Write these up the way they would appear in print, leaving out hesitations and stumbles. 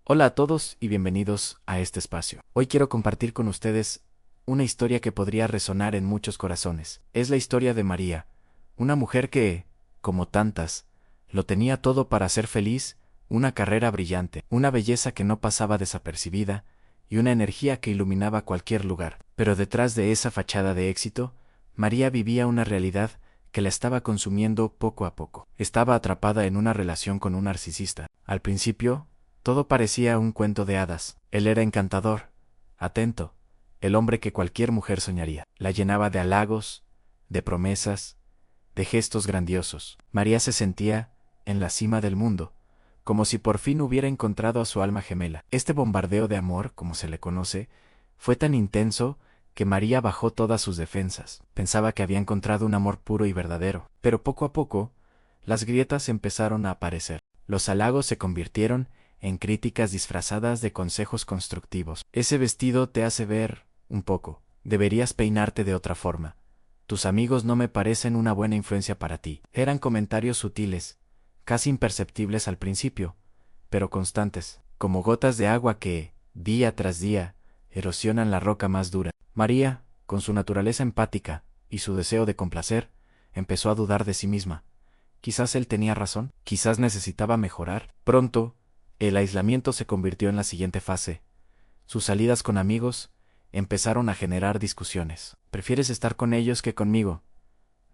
Hola a todos y bienvenidos a este espacio. Hoy quiero compartir con ustedes una historia que podría resonar en muchos corazones. Es la historia de María, una mujer que, como tantas, lo tenía todo para ser feliz, una carrera brillante, una belleza que no pasaba desapercibida y una energía que iluminaba cualquier lugar. Pero detrás de esa fachada de éxito, María vivía una realidad que la estaba consumiendo poco a poco. Estaba atrapada en una relación con un narcisista. Al principio, todo parecía un cuento de hadas. Él era encantador, atento, el hombre que cualquier mujer soñaría. La llenaba de halagos, de promesas, de gestos grandiosos. María se sentía en la cima del mundo, como si por fin hubiera encontrado a su alma gemela. Este bombardeo de amor, como se le conoce, fue tan intenso que María bajó todas sus defensas. Pensaba que había encontrado un amor puro y verdadero, pero poco a poco, las grietas empezaron a aparecer. Los halagos se convirtieron en críticas disfrazadas de consejos constructivos. Ese vestido te hace ver un poco. Deberías peinarte de otra forma. Tus amigos no me parecen una buena influencia para ti. Eran comentarios sutiles, casi imperceptibles al principio, pero constantes, como gotas de agua que, día tras día, erosionan la roca más dura. María, con su naturaleza empática y su deseo de complacer, empezó a dudar de sí misma. Quizás él tenía razón, quizás necesitaba mejorar. Pronto, el aislamiento se convirtió en la siguiente fase. Sus salidas con amigos empezaron a generar discusiones. Prefieres estar con ellos que conmigo.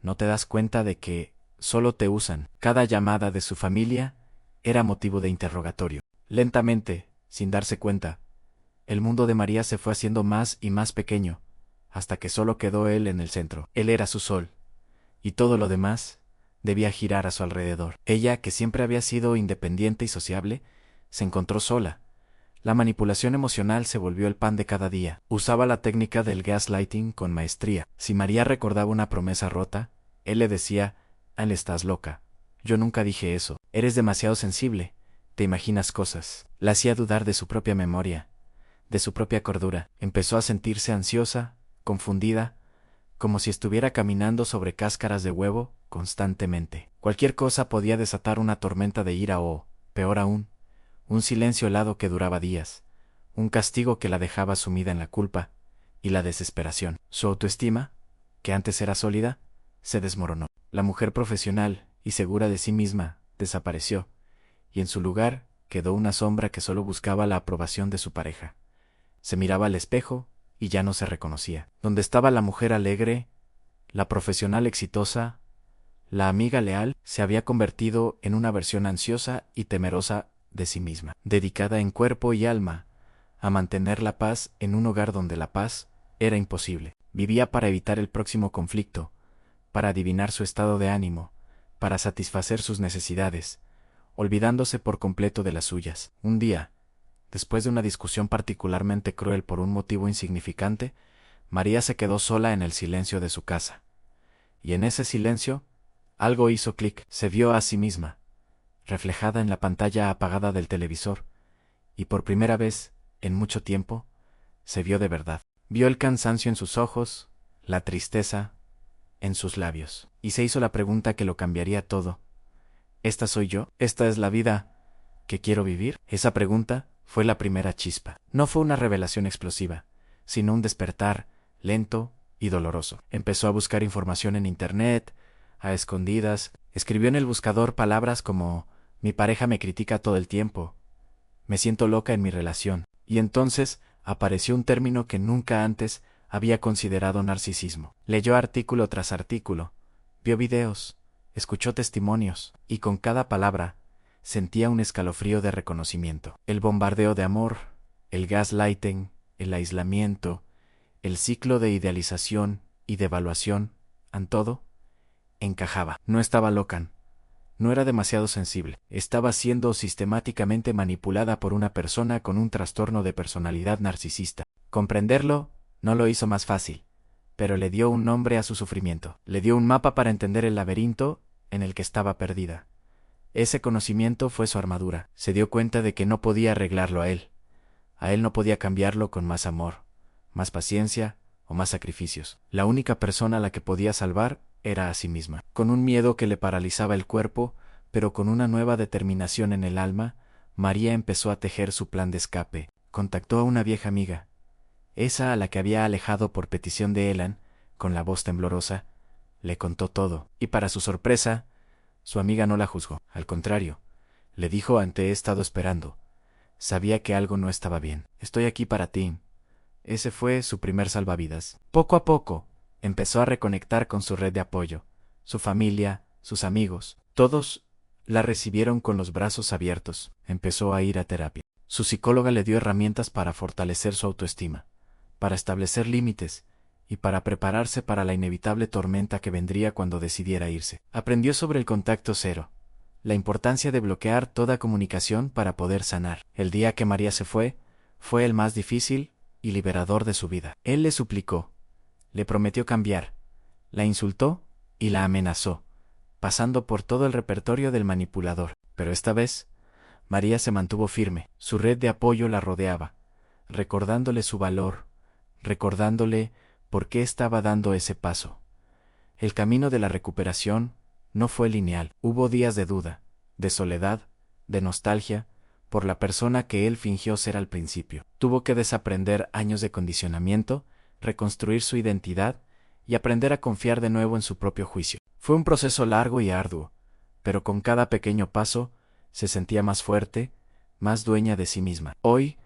¿No te das cuenta de que solo te usan? Cada llamada de su familia era motivo de interrogatorio. Lentamente, sin darse cuenta, el mundo de María se fue haciendo más y más pequeño, hasta que solo quedó él en el centro. Él era su sol, y todo lo demás debía girar a su alrededor. Ella, que siempre había sido independiente y sociable, se encontró sola. La manipulación emocional se volvió el pan de cada día. Usaba la técnica del gaslighting con maestría. Si María recordaba una promesa rota, él le decía: «Al, estás loca. Yo nunca dije eso. Eres demasiado sensible. Te imaginas cosas». La hacía dudar de su propia memoria, de su propia cordura. Empezó a sentirse ansiosa, confundida, como si estuviera caminando sobre cáscaras de huevo constantemente. Cualquier cosa podía desatar una tormenta de ira o, peor aún, un silencio helado que duraba días, un castigo que la dejaba sumida en la culpa y la desesperación. Su autoestima, que antes era sólida, se desmoronó. La mujer profesional y segura de sí misma desapareció, y en su lugar quedó una sombra que solo buscaba la aprobación de su pareja. Se miraba al espejo y ya no se reconocía. Donde estaba la mujer alegre, la profesional exitosa, la amiga leal, se había convertido en una versión ansiosa y temerosa de sí misma, dedicada en cuerpo y alma a mantener la paz en un hogar donde la paz era imposible. Vivía para evitar el próximo conflicto, para adivinar su estado de ánimo, para satisfacer sus necesidades, olvidándose por completo de las suyas. Un día, después de una discusión particularmente cruel por un motivo insignificante, María se quedó sola en el silencio de su casa. Y en ese silencio, algo hizo clic. Se vio a sí misma, reflejada en la pantalla apagada del televisor, y por primera vez, en mucho tiempo, se vio de verdad. Vio el cansancio en sus ojos, la tristeza en sus labios, y se hizo la pregunta que lo cambiaría todo. ¿Esta soy yo? ¿Esta es la vida que quiero vivir? Esa pregunta fue la primera chispa. No fue una revelación explosiva, sino un despertar lento y doloroso. Empezó a buscar información en internet, a escondidas. Escribió en el buscador palabras como: «Mi pareja me critica todo el tiempo», «Me siento loca en mi relación». Y entonces apareció un término que nunca antes había considerado: narcisismo. Leyó artículo tras artículo, vio videos, escuchó testimonios, y con cada palabra sentía un escalofrío de reconocimiento. El bombardeo de amor, el gaslighting, el aislamiento, el ciclo de idealización y devaluación, en todo, encajaba. No estaba loca, no era demasiado sensible. Estaba siendo sistemáticamente manipulada por una persona con un trastorno de personalidad narcisista. Comprenderlo no lo hizo más fácil, pero le dio un nombre a su sufrimiento. Le dio un mapa para entender el laberinto en el que estaba perdida. Ese conocimiento fue su armadura. Se dio cuenta de que no podía arreglarlo a él. A él no podía cambiarlo con más amor, más paciencia o más sacrificios. La única persona a la que podía salvar era a sí misma. Con un miedo que le paralizaba el cuerpo, pero con una nueva determinación en el alma, María empezó a tejer su plan de escape. Contactó a una vieja amiga, esa a la que había alejado por petición de Elan. Con la voz temblorosa, le contó todo, y para su sorpresa, su amiga no la juzgó. Al contrario, le dijo: «Te he estado esperando. Sabía que algo no estaba bien. Estoy aquí para ti». Ese fue su primer salvavidas. Poco a poco, empezó a reconectar con su red de apoyo. Su familia, sus amigos, todos la recibieron con los brazos abiertos. Empezó a ir a terapia. Su psicóloga le dio herramientas para fortalecer su autoestima, para establecer límites y para prepararse para la inevitable tormenta que vendría cuando decidiera irse. Aprendió sobre el contacto cero, la importancia de bloquear toda comunicación para poder sanar. El día que María se fue el más difícil y liberador de su vida. Él le suplicó, le prometió cambiar, la insultó y la amenazó, pasando por todo el repertorio del manipulador. Pero esta vez, María se mantuvo firme. Su red de apoyo la rodeaba, recordándole su valor, recordándole por qué estaba dando ese paso. El camino de la recuperación no fue lineal. Hubo días de duda, de soledad, de nostalgia, por la persona que él fingió ser al principio. Tuvo que desaprender años de condicionamiento, reconstruir su identidad y aprender a confiar de nuevo en su propio juicio. Fue un proceso largo y arduo, pero con cada pequeño paso se sentía más fuerte, más dueña de sí misma. Hoy,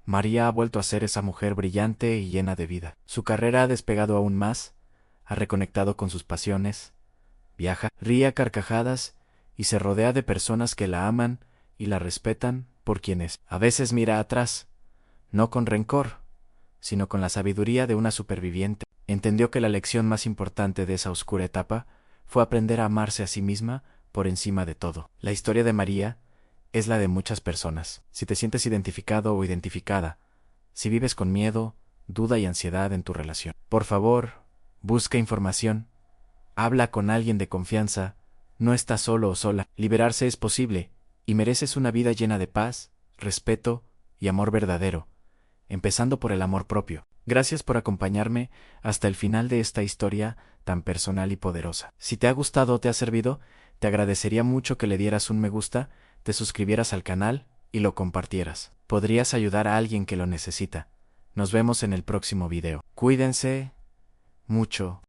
María ha vuelto a ser esa mujer brillante y llena de vida. Su carrera ha despegado aún más, ha reconectado con sus pasiones, viaja, ríe a carcajadas y se rodea de personas que la aman y la respetan por quien es. A veces mira atrás, no con rencor, sino con la sabiduría de una superviviente. Entendió que la lección más importante de esa oscura etapa fue aprender a amarse a sí misma por encima de todo. La historia de María es la de muchas personas. Si te sientes identificado o identificada, si vives con miedo, duda y ansiedad en tu relación, por favor, busca información, habla con alguien de confianza, no estás solo o sola. Liberarse es posible y mereces una vida llena de paz, respeto y amor verdadero, empezando por el amor propio. Gracias por acompañarme hasta el final de esta historia tan personal y poderosa. Si te ha gustado o te ha servido, te agradecería mucho que le dieras un me gusta, te suscribieras al canal y lo compartieras. Podrías ayudar a alguien que lo necesita. Nos vemos en el próximo video. Cuídense mucho.